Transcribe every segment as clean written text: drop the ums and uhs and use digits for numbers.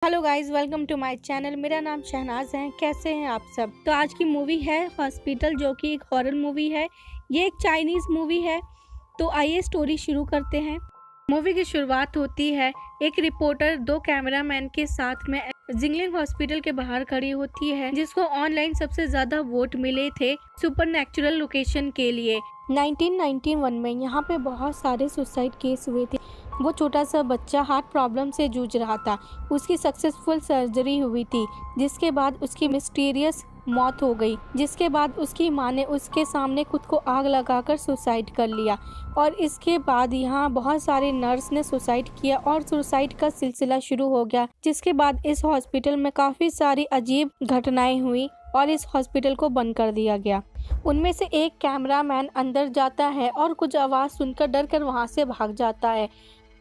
Hello guys, welcome to my channel. मेरा नाम शहनाज है। कैसे हैं आप सब? तो आज की मूवी है हॉस्पिटल, जो कि एक हॉरर मूवी है। ये एक चाइनीज मूवी है। तो आइए स्टोरी शुरू करते हैं। मूवी की शुरुआत होती है एक रिपोर्टर दो कैमरामैन के साथ में जिंगलिंग हॉस्पिटल के बाहर खड़ी होती है, जिसको ऑनलाइन सबसे ज्यादा वोट मिले थे सुपरनैचुरल लोकेशन के लिए। 1991 में यहाँ पे बहुत सारे सुसाइड केस हुए थे। वो छोटा सा बच्चा हार्ट प्रॉब्लम से जूझ रहा था। उसकी सक्सेसफुल सर्जरी हुई थी, जिसके बाद उसकी मिस्टीरियस मौत हो गई। जिसके बाद उसकी माँ ने उसके सामने खुद को आग लगाकर सुसाइड कर लिया। और इसके बाद यहाँ बहुत सारे नर्स ने सुसाइड किया और सुसाइड का सिलसिला शुरू हो गया। जिसके बाद इस हॉस्पिटल में काफ़ी सारी अजीब घटनाएं हुई और इस हॉस्पिटल को बंद कर दिया गया। उनमें से एक कैमरामैन अंदर जाता है और कुछ आवाज़ सुनकर डर कर वहाँ से भाग जाता है।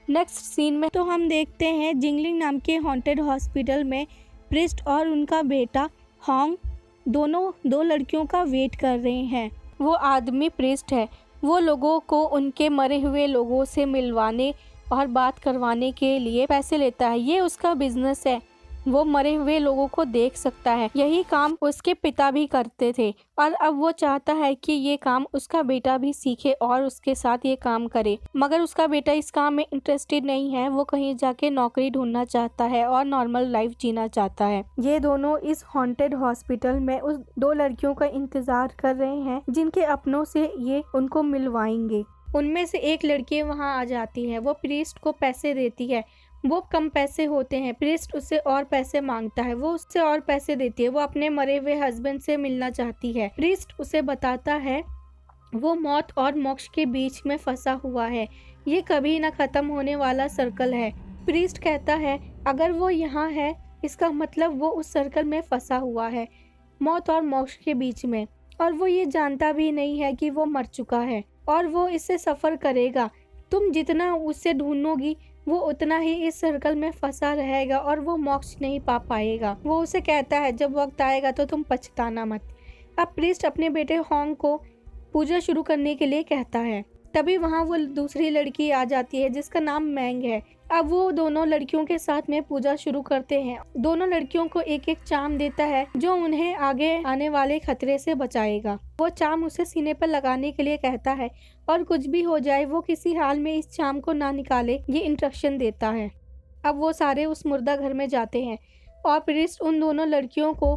नेक्स्ट सीन में तो हम देखते हैं जिंगलिंग नाम के हॉन्टेड हॉस्पिटल में प्रिस्ट और उनका बेटा हॉन्ग दोनों दो लड़कियों का वेट कर रहे हैं। वो आदमी प्रिस्ट है। वो लोगों को उनके मरे हुए लोगों से मिलवाने और बात करवाने के लिए पैसे लेता है। ये उसका बिजनेस है। वो मरे हुए लोगों को देख सकता है। यही काम उसके पिता भी करते थे और अब वो चाहता है कि ये काम उसका बेटा भी सीखे और उसके साथ ये काम करे। मगर उसका बेटा इस काम में इंटरेस्टेड नहीं है। वो कहीं जाके नौकरी ढूंढना चाहता है और नॉर्मल लाइफ जीना चाहता है। ये दोनों इस हॉन्टेड हॉस्पिटल में उस दो लड़कियों का इंतजार कर रहे हैं, जिनके अपनों से ये उनको मिलवाएंगे। उनमें से एक लड़की वहाँ आ जाती है। वो प्रीस्ट को पैसे देती है। वो कम पैसे होते हैं। प्रीस्ट उससे और पैसे मांगता है। वो उससे और पैसे देती है। वो अपने मरे हुए हस्बैंड से मिलना चाहती है। प्रीस्ट उसे बताता है वो मौत और मोक्ष के बीच में फंसा हुआ है। ये कभी न खत्म होने वाला सर्कल है। प्रीस्ट कहता है अगर वो यहाँ है, इसका मतलब वो उस सर्कल में फंसा हुआ है, मौत और मोक्ष के बीच में। और वो ये जानता भी नहीं है कि वो मर चुका है और वो इससे सफ़र करेगा। तुम जितना उससे ढूंढोगी वो उतना ही इस सर्कल में फंसा रहेगा और वो मोक्ष नहीं पा पाएगा। वो उसे कहता है जब वक्त आएगा तो तुम पछताना मत। अब प्रीस्ट अपने बेटे हॉन्ग को पूजा शुरू करने के लिए कहता है। तभी वहाँ वो दूसरी लड़की आ जाती है जिसका नाम मैंग है। अब वो दोनों लड़कियों के साथ में पूजा शुरू करते हैं। दोनों लड़कियों को एक एक चाम देता है जो उन्हें आगे आने वाले खतरे से बचाएगा। वो चाम उसे सीने पर लगाने के लिए कहता है और कुछ भी हो जाए वो किसी हाल में इस चाम को ना निकाले, ये इंस्ट्रक्शन देता है। अब वो सारे उस मुर्दा घर में जाते हैं और प्रीस्ट उन दोनों लड़कियों को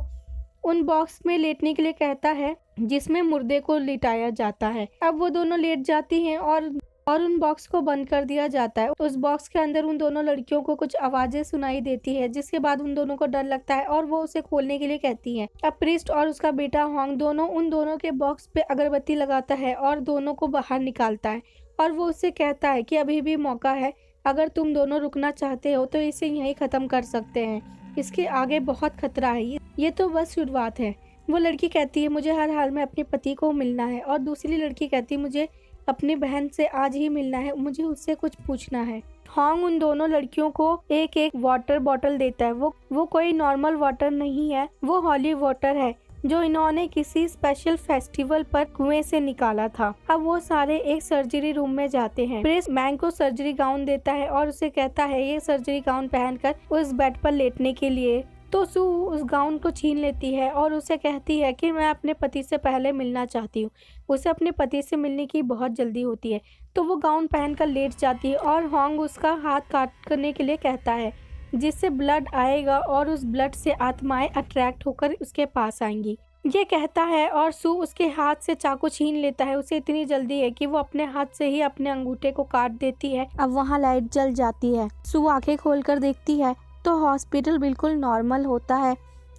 उन बॉक्स में लेटने के लिए कहता है जिसमें मुर्दे को लिटाया जाता है। अब वो दोनों लेट जाती हैं और उन बॉक्स को बंद कर दिया जाता है। उस बॉक्स के अंदर उन दोनों लड़कियों को कुछ आवाजें सुनाई देती है, जिसके बाद उन दोनों को डर लगता है और वो उसे खोलने के लिए कहती है। अब प्रीस्ट और उसका बेटा हॉन्ग दोनों उन दोनों के बॉक्स पे अगरबत्ती लगाता है और दोनों को बाहर निकालता है और वो उससे कहता है कि अभी भी मौका है, अगर तुम दोनों रुकना चाहते हो तो इसे यहीं खत्म कर सकते हैं। इसके आगे बहुत खतरा है। ये तो बस शुरुआत है। वो लड़की कहती है मुझे हर हाल में अपने पति को मिलना है और दूसरी लड़की कहती है मुझे अपनी बहन से आज ही मिलना है, मुझे उससे कुछ पूछना है। हॉन्ग उन दोनों लड़कियों को एक एक वाटर बॉटल देता है। वो कोई नॉर्मल वाटर नहीं है, वो हॉली वाटर है जो इन्होंने किसी स्पेशल फेस्टिवल पर कुएं से निकाला था। अब वो सारे एक सर्जरी रूम में जाते हैं। प्रिस्ट मैंग को सर्जरी गाउन देता है और उसे कहता है ये सर्जरी गाउन पहनकर उस बेड पर लेटने के लिए। तो सू उस गाउन को छीन लेती है और उसे कहती है कि मैं अपने पति से पहले मिलना चाहती हूँ। उसे अपने पति से मिलने की बहुत जल्दी होती है। तो वो गाउन पहनकर लेट जाती है और हॉन्ग उसका हाथ काट करने के लिए कहता है, जिससे ब्लड आएगा और उस ब्लड से आत्माएं अट्रैक्ट होकर उसके पास आएंगी। ये कहता है और सू उसके हाथ से चाकू छीन लेता है। उसे इतनी जल्दी है कि वो अपने हाथ से ही अपने अंगूठे को काट देती है। अब वहाँ लाइट जल जाती है। सू आंखें खोलकर देखती है तो हॉस्पिटल बिल्कुल नॉर्मल होता है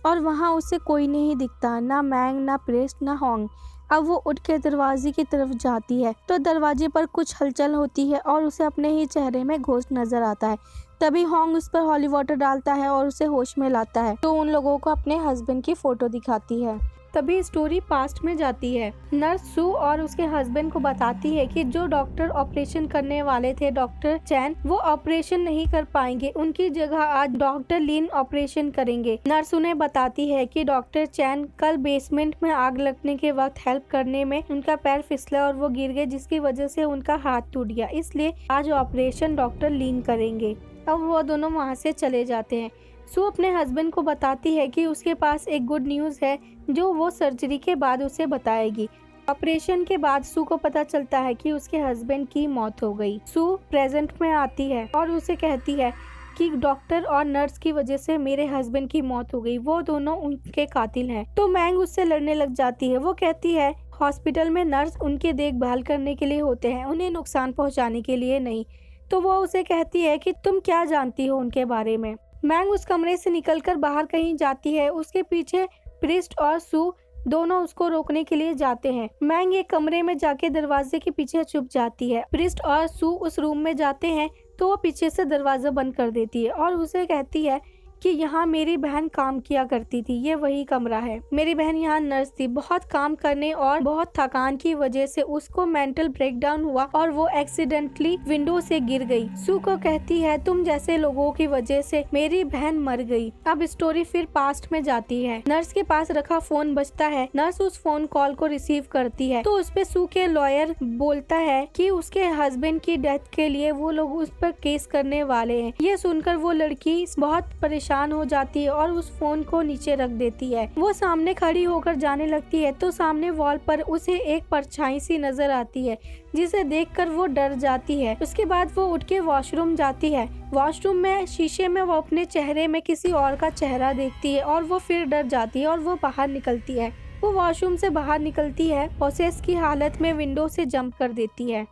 और वहाँ उसे कोई नहीं दिखता, ना मैंग, ना प्रीस्ट, ना हॉन्ग। अब वो उठ के दरवाजे की तरफ जाती है तो दरवाजे पर कुछ हलचल होती है और उसे अपने ही चेहरे में घोस्ट नजर आता है। तभी हॉन्ग उस पर हॉली वाटर डालता है और उसे होश में लाता है। तो उन लोगों को अपने हस्बैंड की फोटो दिखाती है। तभी स्टोरी पास्ट में जाती है। नर्स सू और उसके हस्बैंड को बताती है कि जो डॉक्टर ऑपरेशन करने वाले थे, डॉक्टर चैन, वो ऑपरेशन नहीं कर पाएंगे। उनकी जगह आज डॉक्टर लिन ऑपरेशन करेंगे। नर्स उन्हें बताती है कि डॉक्टर चैन कल बेसमेंट में आग लगने के वक्त हेल्प करने में उनका पैर फिसला और वो गिर गए, जिसकी वजह से उनका हाथ टूट गया। इसलिए आज ऑपरेशन डॉक्टर लिन करेंगे। अब वो दोनों वहाँ से चले जाते हैं। सू अपने हस्बैंड को बताती है कि उसके पास एक गुड न्यूज़ है जो वो सर्जरी के बाद उसे बताएगी। ऑपरेशन के बाद सू को पता चलता है कि उसके हस्बैंड की मौत हो गई। सू प्रेजेंट में आती है और उसे कहती है कि डॉक्टर और नर्स की वजह से मेरे हस्बैंड की मौत हो गई, वो दोनों उनके कातिल हैं। तो मैंग उससे लड़ने लग जाती है। वो कहती है हॉस्पिटल में नर्स उनके देखभाल करने के लिए होते हैं, उन्हें नुकसान पहुंचाने के लिए नहीं। तो वो उसे कहती है कि तुम क्या जानती हो उनके बारे में। मैंग उस कमरे से निकलकर बाहर कहीं जाती है। उसके पीछे प्रिस्ट और सू दोनों उसको रोकने के लिए जाते हैं। मैंग एक कमरे में जाके दरवाजे के पीछे छुप जाती है। प्रिस्ट और सू उस रूम में जाते हैं तो वो पीछे से दरवाजा बंद कर देती है और उसे कहती है कि यहाँ मेरी बहन काम किया करती थी, ये वही कमरा है। मेरी बहन यहाँ नर्स थी। बहुत काम करने और बहुत थकान की वजह से उसको मेंटल ब्रेकडाउन हुआ और वो एक्सीडेंटली विंडो से गिर गई। सू को कहती है तुम जैसे लोगों की वजह से मेरी बहन मर गई। अब स्टोरी फिर पास्ट में जाती है। नर्स के पास रखा फोन बजता है। नर्स उस फोन कॉल को रिसीव करती है तो उसपे सू के लॉयर बोलता है कि उसके हस्बैंड की डेथ के लिए वो लोग उस पर केस करने वाले हैं। ये सुनकर वो लड़की बहुत परेशान हो जाती है और उस फोन को नीचे रख देती है। वो सामने खड़ी होकर जाने लगती है तो सामने वॉल पर उसे एक परछाई सी नजर आती है जिसे देखकर वो डर जाती है। उसके बाद वो उठ के वॉशरूम जाती है। वॉशरूम में शीशे में वो अपने चेहरे में किसी और का चेहरा देखती है और वो फिर डर जाती है और वो बाहर निकलती है। वो वॉशरूम से बाहर निकलती है, पोसेस की हालत में विंडो से जंप कर देती है।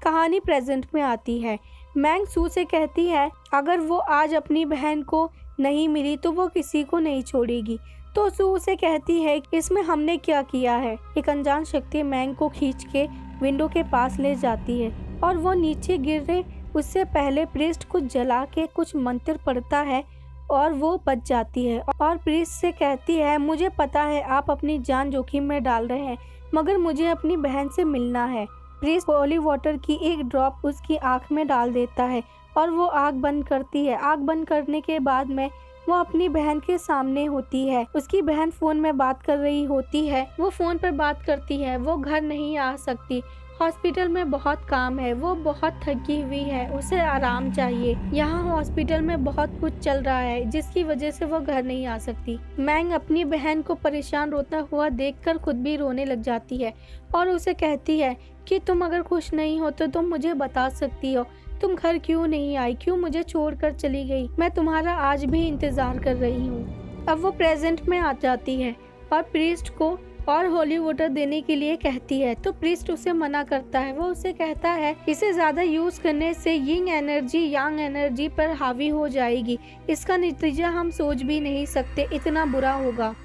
कहानी प्रेजेंट में आती है। मैंग सू से कहती है अगर वो आज अपनी बहन को नहीं मिली तो वो किसी को नहीं छोड़ेगी। तो सू उसे कहती है इसमें हमने क्या किया है। एक अनजान शक्ति मैंग को खींच के विंडो के पास ले जाती है और वो नीचे गिरने उससे पहले प्रिस्ट को जला के कुछ मंत्र पढ़ता है और वो बच जाती है और प्रिस्ट से कहती है मुझे पता है आप अपनी जान जोखिम में डाल रहे हैं मगर मुझे अपनी बहन से मिलना है। प्रिस्ट होली वाटर की एक ड्रॉप उसकी आँख में डाल देता है और वो आँख बंद करती है। आँख बंद करने के बाद में वो अपनी बहन के सामने होती है। उसकी बहन फोन में बात कर रही होती है। वो फोन पर बात करती है। वो घर नहीं आ सकती, हॉस्पिटल में बहुत काम है, वो बहुत थकी हुई है, उसे आराम चाहिए। यहाँ हॉस्पिटल में बहुत कुछ चल रहा है जिसकी वजह से वो घर नहीं आ सकती। मैंग अपनी बहन को परेशान रोता हुआ देखकर खुद भी रोने लग जाती है और उसे कहती है कि तुम अगर खुश नहीं हो तो तुम मुझे बता सकती हो, तुम घर क्यों नहीं आई, क्यों मुझे छोड़कर चली गई, मैं तुम्हारा आज भी इंतजार कर रही हूँ। अब वो प्रेजेंट में आ जाती है और प्रीस्ट को और होली वाटर देने के लिए कहती है तो प्रीस्ट उसे मना करता है। वो उसे कहता है इसे ज्यादा यूज करने से यंग एनर्जी पर हावी हो जाएगी, इसका नतीजा हम सोच भी नहीं सकते, इतना बुरा होगा।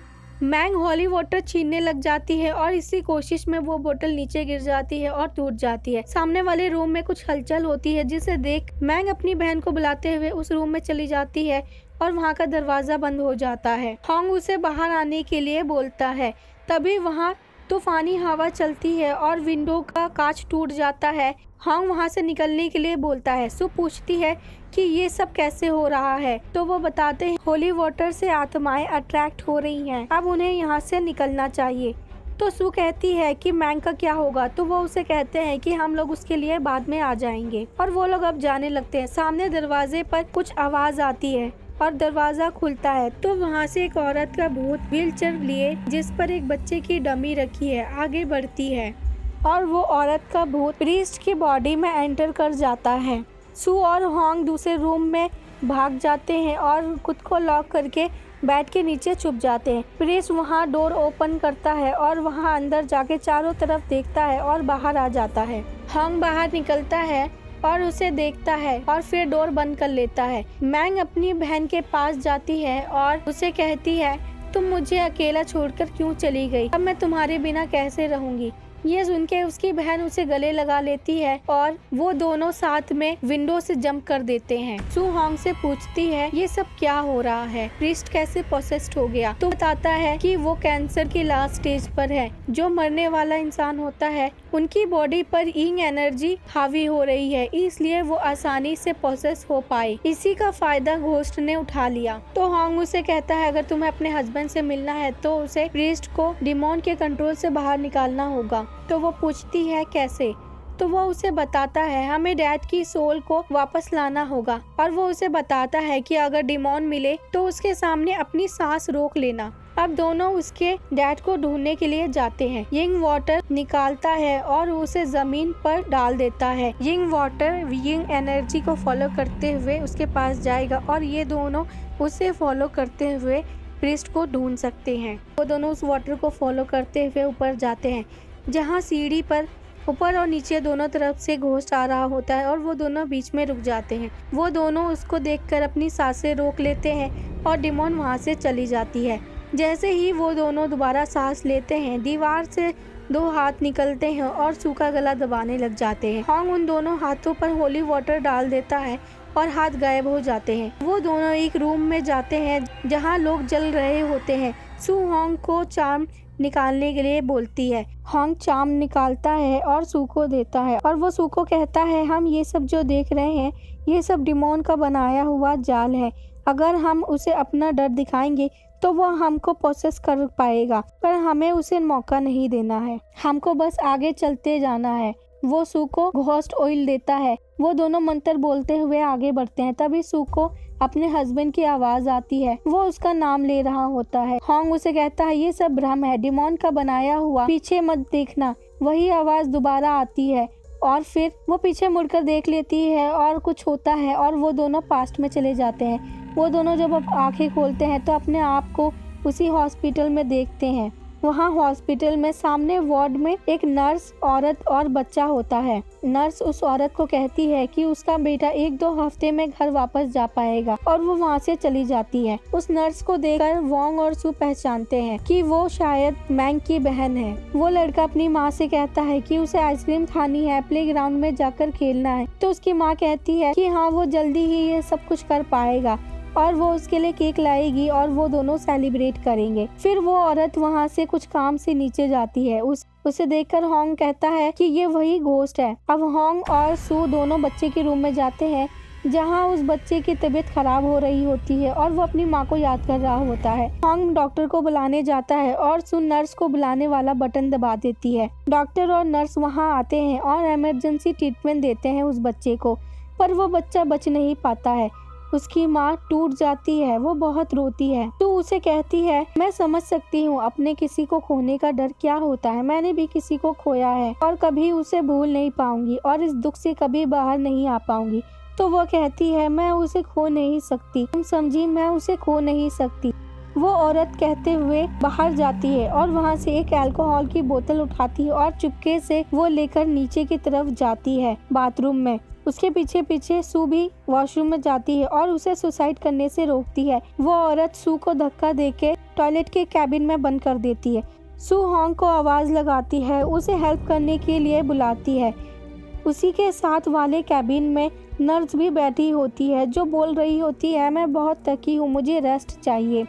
मैंग होली वाटर छीनने लग जाती है और इसी कोशिश में वो बोतल नीचे गिर जाती है और टूट जाती है। सामने वाले रूम में कुछ हलचल होती है जिसे देख मैंग अपनी बहन को बुलाते हुए उस रूम में चली जाती है और वहाँ का दरवाजा बंद हो जाता है। हॉन्ग उसे बाहर आने के लिए बोलता है। तभी वहाँ तूफानी हवा चलती है और विंडो का कांच टूट जाता है। हॉन्ग वहाँ से निकलने के लिए बोलता है। सू पूछती है कि ये सब कैसे हो रहा है तो वो बताते हैं होली वाटर से आत्माएं अट्रैक्ट हो रही हैं, अब उन्हें यहाँ से निकलना चाहिए। तो सू कहती है कि मैंग का क्या होगा तो वो उसे कहते हैं कि हम लोग उसके लिए बाद में आ जाएंगे और वो लोग अब जाने लगते हैं। सामने दरवाजे पर कुछ आवाज आती है और दरवाजा खुलता है तो वहाँ से एक औरत का भूत व्हीलचेयर लिए जिस पर एक बच्चे की डमी रखी है आगे बढ़ती है और वो औरत का भूत प्रीस्ट की बॉडी में एंटर कर जाता है। सू और हॉन्ग दूसरे रूम में भाग जाते हैं और खुद को लॉक करके बेड के नीचे छुप जाते हैं। प्रीस्ट वहाँ डोर ओपन करता है और वहाँ अंदर जाके चारों तरफ देखता है और बाहर आ जाता है। हॉन्ग बाहर निकलता है और उसे देखता है और फिर डोर बंद कर लेता है। मैंग अपनी बहन के पास जाती है और उसे कहती है तुम मुझे अकेला छोड़कर क्यों चली गई, अब मैं तुम्हारे बिना कैसे रहूंगी। ये सुन के उसकी बहन उसे गले लगा लेती है और वो दोनों साथ में विंडो से जंप कर देते हैं। सू हॉन्ग से पूछती है ये सब क्या हो रहा है, प्रीस्ट कैसे पोसेस्ड हो गया। तो बताता है कि वो कैंसर की लास्ट स्टेज पर है। जो मरने वाला इंसान होता है उनकी बॉडी पर यंग एनर्जी हावी हो रही है, इसलिए वो आसानी से पोसेस हो पाए। इसी का फायदा घोस्ट ने उठा लिया। तो हॉन्ग उसे कहता है अगर तुम्हें अपने हस्बैंड से मिलना है तो उसे प्रीस्ट को डिमोन के कंट्रोल से बाहर निकालना होगा। तो वो पूछती है कैसे। तो वो उसे बताता है हमें डैड की सोल को वापस लाना होगा, और वो उसे बताता है कि अगर डिमोन मिले तो उसके सामने अपनी सांस रोक लेना। अब दोनों उसके डैड को ढूंढने के लिए जाते हैं। यिंग वाटर निकालता है और उसे जमीन पर डाल देता है। यिंग वाटर यिंग एनर्जी को फॉलो करते हुए उसके पास जाएगा और ये दोनों उसे फॉलो करते हुए प्रीस्ट को ढूंढ सकते हैं। वो दोनों उस वाटर को फॉलो करते हुए ऊपर जाते हैं, जहाँ सीढ़ी पर ऊपर और नीचे दोनों तरफ से घोस्ट आ रहा होता है और वो दोनों बीच में रुक जाते हैं। वो दोनों उसको देखकर अपनी सांसें रोक लेते हैं और डिमोन वहाँ से चली जाती है। जैसे ही वो दोनों दोबारा सांस लेते हैं, दीवार से 2 हाथ निकलते हैं और सूखा गला दबाने लग जाते हैं। हॉन्ग उन दोनों हाथों पर होली वाटर डाल देता है और हाथ गायब हो जाते हैं। वो दोनों एक रूम में जाते हैं जहाँ लोग जल रहे होते हैं। सू हॉन्ग को चार्म निकालने के लिए बोलती है। हॉन्ग चार्म निकालता है और सू को देता है और वो सू को कहता है हम ये सब जो देख रहे हैं ये सब डिमोन का बनाया हुआ जाल है। अगर हम उसे अपना डर दिखाएंगे तो वो हमको प्रोसेस कर पाएगा, पर हमें उसे मौका नहीं देना है, हमको बस आगे चलते जाना है। वो सू को घोस्ट ऑयल देता है। वो दोनों मंत्र बोलते हुए आगे बढ़ते हैं। तभी सू को अपने हस्बैंड की आवाज आती है। वो उसका नाम ले रहा होता है। हॉन्ग उसे कहता है ये सब भ्रम है, डिमोन का बनाया हुआ, पीछे मत देखना। वही आवाज दोबारा आती है और फिर वो पीछे मुड़कर देख लेती है और कुछ होता है और वो दोनों पास्ट में चले जाते हैं। वो दोनों जब अब आंखें खोलते हैं तो अपने आप को उसी हॉस्पिटल में देखते हैं। वहाँ हॉस्पिटल में सामने वार्ड में एक नर्स, औरत और बच्चा होता है। नर्स उस औरत को कहती है कि उसका बेटा 1-2 हफ्ते में घर वापस जा पाएगा और वो वहाँ से चली जाती है। उस नर्स को देखकर वोंग और सू पहचानते हैं कि वो शायद मैंग की बहन है। वो लड़का अपनी माँ से कहता है कि उसे आइसक्रीम खानी है, प्लेग्राउंड में जाकर खेलना है। तो उसकी माँ कहती है कि हाँ वो जल्दी ही ये सब कुछ कर पाएगा और वो उसके लिए केक लाएगी और वो दोनों सेलिब्रेट करेंगे। फिर वो औरत वहाँ से कुछ काम से नीचे जाती है। उसे देखकर हॉन्ग कहता है कि ये वही घोस्ट है। अब हॉन्ग और सू दोनों बच्चे के रूम में जाते हैं जहाँ उस बच्चे की तबीयत खराब हो रही होती है और वो अपनी माँ को याद कर रहा होता है। हॉन्ग डॉक्टर को बुलाने जाता है और सू नर्स को बुलाने वाला बटन दबा देती है। डॉक्टर और नर्स वहाँ आते हैं और इमरजेंसी ट्रीटमेंट देते हैं उस बच्चे को, पर वो बच्चा बच नहीं पाता है। उसकी माँ टूट जाती है, वो बहुत रोती है। तो उसे कहती है मैं समझ सकती हूँ अपने किसी को खोने का डर क्या होता है, मैंने भी किसी को खोया है और कभी उसे भूल नहीं पाऊंगी और इस दुख से कभी बाहर नहीं आ पाऊंगी। तो वो कहती है मैं उसे खो नहीं सकती, तुम समझी, मैं उसे खो नहीं सकती। वो औरत कहते हुए बाहर जाती है और वहाँ से एक अल्कोहल की बोतल उठाती है और चुपके से वो लेकर नीचे की तरफ जाती है बाथरूम में। उसके पीछे पीछे सू भी वॉशरूम में जाती है और उसे सुसाइड करने से रोकती है। वो औरत सू को धक्का देके टॉयलेट के कैबिन में बंद कर देती है। सू हॉन्ग को आवाज लगाती है, उसे हेल्प करने के लिए बुलाती है। उसी के साथ वाले कैबिन में नर्स भी बैठी होती है जो बोल रही होती है मैं बहुत थकी हूँ, मुझे रेस्ट चाहिए।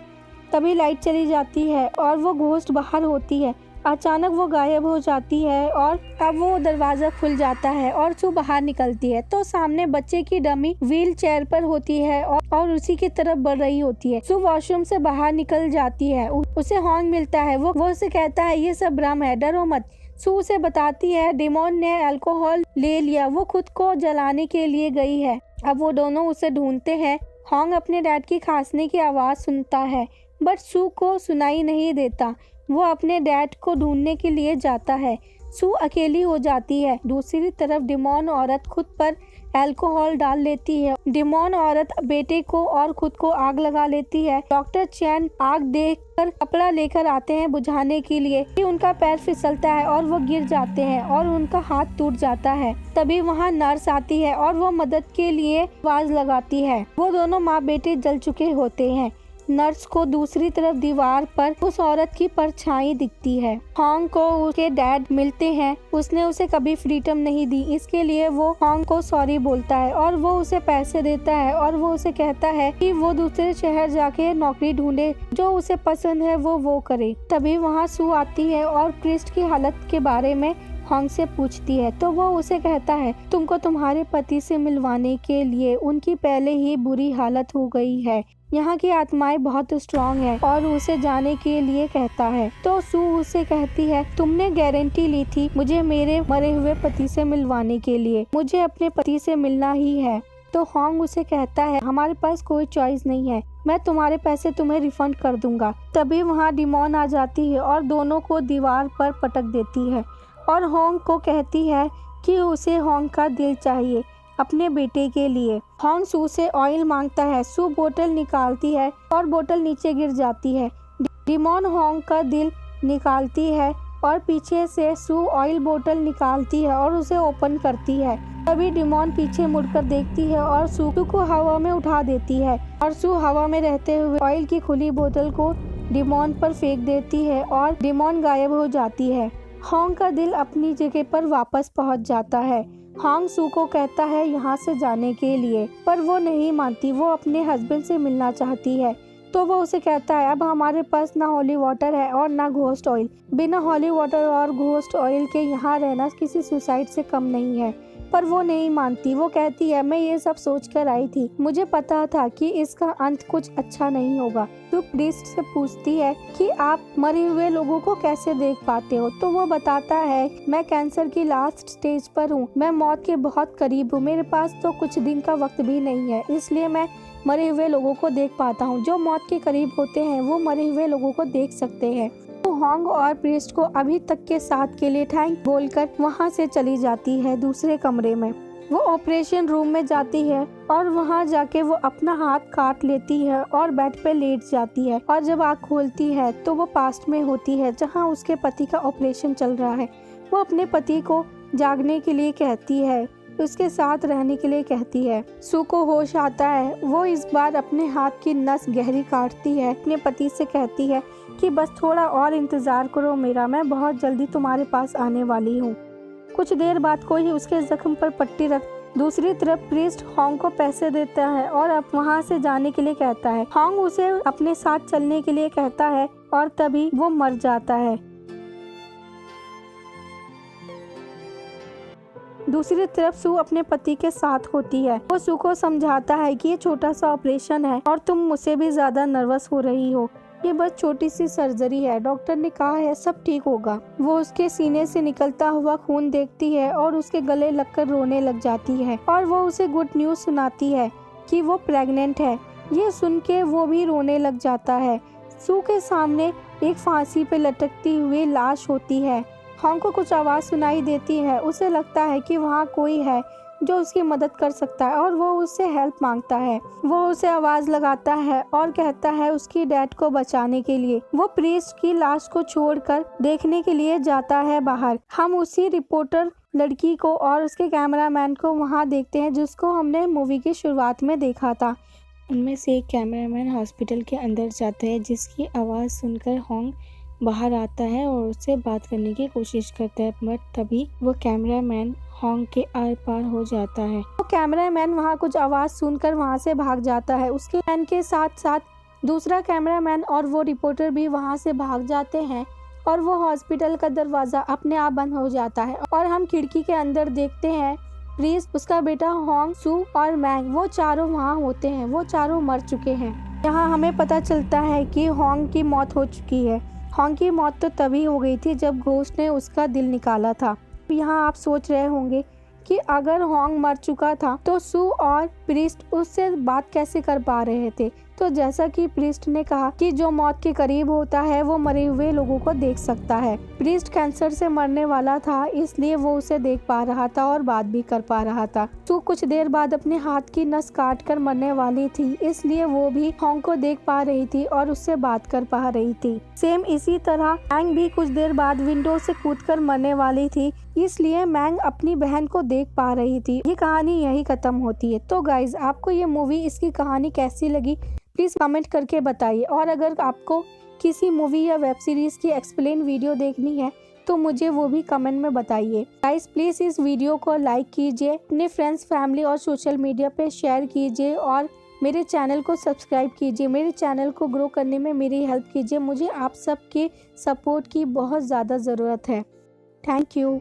तभी लाइट चली जाती है और वो घोस्ट बाहर होती है। अचानक वो गायब हो जाती है और अब वो दरवाजा खुल जाता है और सू बाहर निकलती है तो सामने बच्चे की डमी व्हील चेयर पर होती है और उसी की तरफ बढ़ रही होती है। सू वॉशरूम से बाहर निकल जाती है। उसे हॉन्ग मिलता है। वो उसे कहता है ये सब भ्रम है, डरो मत। सू उसे बताती है डिमोन ने अल्कोहल ले लिया, वो खुद को जलाने के लिए गई है। अब वो दोनों उसे ढूंढते हैं। हॉन्ग अपने डैड की खांसने की आवाज सुनता है बट सू को सुनाई नहीं देता। वो अपने डैड को ढूंढने के लिए जाता है। सू अकेली हो जाती है। दूसरी तरफ डिमोन औरत खुद पर अल्कोहल डाल लेती है। डिमोन औरत बेटे को और खुद को आग लगा लेती है। डॉक्टर चैन आग देखकर कपड़ा लेकर आते हैं बुझाने के लिए। उनका पैर फिसलता है और वो गिर जाते हैं और उनका हाथ टूट जाता है। तभी वहाँ नर्स आती है और वो मदद के लिए आवाज लगाती है। वो दोनों माँ बेटे जल चुके होते हैं। नर्स को दूसरी तरफ दीवार पर उस औरत की परछाई दिखती है। हॉन्ग को उसके डैड मिलते हैं। उसने उसे कभी फ्रीडम नहीं दी, इसके लिए वो हॉन्ग को सॉरी बोलता है और वो उसे पैसे देता है और वो उसे कहता है कि वो दूसरे शहर जाके नौकरी ढूंढे, जो उसे पसंद है वो करे। तभी वहाँ सू आती है और क्रिस्ट की हालत के बारे में हॉन्ग से पूछती है तो वो उसे कहता है तुमको तुम्हारे पति से मिलवाने के लिए उनकी पहले ही बुरी हालत हो गई है, यहाँ की आत्माएं बहुत स्ट्रांग है और उसे जाने के लिए कहता है। तो सू उसे कहती है, तुमने गारंटी ली थी मुझे मेरे मरे हुए पति से मिलवाने के लिए, मुझे अपने पति से मिलना ही है। तो होंग उसे कहता है, हमारे पास कोई चॉइस नहीं है, मैं तुम्हारे पैसे तुम्हें रिफंड कर दूंगा। तभी वहाँ डिमोन आ जाती है और दोनों को दीवार पर पटक देती है और होंग को कहती है कि उसे होंग का दिल चाहिए अपने बेटे के लिए। होंग सू से ऑयल मांगता है। सू बोतल निकालती है और बोतल नीचे गिर जाती है। डिमोन होंग का दिल निकालती है और पीछे से सू ऑयल बोतल निकालती है और उसे ओपन करती है। तभी डिमोन पीछे मुड़कर देखती है और सू को हवा में उठा देती है और सू हवा में रहते हुए ऑयल की खुली बोतल को डिमोन पर फेंक देती है और डिमोन गायब हो जाती है। होंग का दिल अपनी जगह पर वापस पहुंच जाता है। होंग सू को कहता है यहाँ से जाने के लिए, पर वो नहीं मानती। वो अपने हस्बैंड से मिलना चाहती है। तो वो उसे कहता है, अब हमारे पास ना होली वाटर है और ना घोस्ट ऑयल। बिना होली वाटर और घोस्ट ऑयल के यहाँ रहना किसी सुसाइड से कम नहीं है। पर वो नहीं मानती। वो कहती है, मैं ये सब सोच कर आई थी, मुझे पता था कि इसका अंत कुछ अच्छा नहीं होगा। तो प्रीस्ट से पूछती है कि आप मरे हुए लोगों को कैसे देख पाते हो। तो वो बताता है, मैं कैंसर की लास्ट स्टेज पर हूँ, मैं मौत के बहुत करीब हूँ, मेरे पास तो कुछ दिन का वक्त भी नहीं है, इसलिए मैं मरे हुए लोगों को देख पाता हूँ। जो मौत के करीब होते हैं वो मरे हुए लोगों को देख सकते हैं। तो होंग और प्रीस्ट को अभी तक के साथ के लिए थैंक बोलकर वहाँ से चली जाती है दूसरे कमरे में। वो ऑपरेशन रूम में जाती है और वहाँ जाके वो अपना हाथ काट लेती है और बेड पे लेट जाती है और जब आँख खोलती है तो वो पास्ट में होती है जहाँ उसके पति का ऑपरेशन चल रहा है। वो अपने पति को जागने के लिए कहती है, उसके साथ रहने के लिए कहती है। सू को होश आता है। वो इस बार अपने हाथ की नस गहरी काटती है। अपने पति से कहती है कि बस थोड़ा और इंतजार करो मेरा, मैं बहुत जल्दी तुम्हारे पास आने वाली हूँ। कुछ देर बाद कोई उसके जख्म पर पट्टी रख दूसरी तरफ प्रीस्ट होंग को पैसे देता है और अब वहाँ से जाने के लिए कहता है। होंग उसे अपने साथ चलने के लिए कहता है और तभी वो मर जाता है। दूसरी तरफ सू अपने पति के साथ होती है। वो सू को समझाता है कि ये छोटा सा ऑपरेशन है और तुम मुझसे भी ज्यादा नर्वस हो रही हो, ये बस छोटी सी सर्जरी है, डॉक्टर ने कहा है सब ठीक होगा। वो उसके सीने से निकलता हुआ खून देखती है और उसके गले लगकर रोने लग जाती है और वो उसे गुड न्यूज सुनाती है कि वो प्रेग्नेंट है। ये सुन के वो भी रोने लग जाता है। सू के सामने एक फांसी पे लटकती हुई लाश होती है। होंग को कुछ आवाज़ सुनाई देती है। उसे लगता है कि वहाँ कोई है जो उसकी मदद कर सकता है और वो उससे हेल्प मांगता है। वो उसे आवाज़ लगाता है और कहता है उसकी डैड को बचाने के लिए। वो प्रीस्ट की लाश को छोड़कर देखने के लिए जाता है बाहर। हम उसी रिपोर्टर लड़की को और उसके कैमरामैन को वहाँ देखते हैं जिसको हमने मूवी की शुरुआत में देखा था। उनमें से एक कैमरामैन हॉस्पिटल के अंदर जाता है जिसकी आवाज़ सुनकर होंग बाहर आता है और उससे बात करने की कोशिश करता है, बट तभी वो कैमरामैन होंग के आर पार हो जाता है। वो कैमरामैन वहाँ कुछ आवाज़ सुनकर वहाँ से भाग जाता है। उसके मैन के साथ साथ दूसरा कैमरामैन और वो रिपोर्टर भी वहाँ से भाग जाते हैं और वो हॉस्पिटल का दरवाज़ा अपने आप बंद हो जाता है और हम खिड़की के अंदर देखते हैं प्रीस्ट, उसका बेटा होंग, सू और मैंग, वो चारों वहाँ होते हैं। वो चारों मर चुके हैं। यहाँ हमें पता चलता है कि होंग की मौत हो चुकी है। होंग की मौत तो तभी हो गई थी जब घोस्ट ने उसका दिल निकाला था। यहाँ आप सोच रहे होंगे कि अगर होंग मर चुका था तो सू और प्रीस्ट उससे बात कैसे कर पा रहे थे। तो जैसा कि प्रीस्ट ने कहा कि जो मौत के करीब होता है वो मरे हुए लोगों को देख सकता है। प्रीस्ट कैंसर से मरने वाला था, इसलिए वो उसे देख पा रहा था और बात भी कर पा रहा था। सू कुछ देर बाद अपने हाथ की नस काट कर मरने वाली थी, इसलिए वो भी होंग को देख पा रही थी और उससे बात कर पा रही थी। सेम इसी तरह मैंग भी कुछ देर बाद विंडो से कूदकर मरने वाली थी, इसलिए मैंग अपनी बहन को देख पा रही थी। ये कहानी यही खत्म होती है। तो गाइज, आपको ये मूवी, इसकी कहानी कैसी लगी प्लीज़ कमेंट करके बताइए। और अगर आपको किसी मूवी या वेब सीरीज़ की एक्सप्लेन वीडियो देखनी है तो मुझे वो भी कमेंट में बताइए। गाइस, प्लीज़ इस वीडियो को लाइक कीजिए, अपने फ्रेंड्स, फैमिली और सोशल मीडिया पे शेयर कीजिए और मेरे चैनल को सब्सक्राइब कीजिए। मेरे चैनल को ग्रो करने में मेरी हेल्प कीजिए। मुझे आप सबके सपोर्ट की बहुत ज़्यादा ज़रूरत है। Thank you.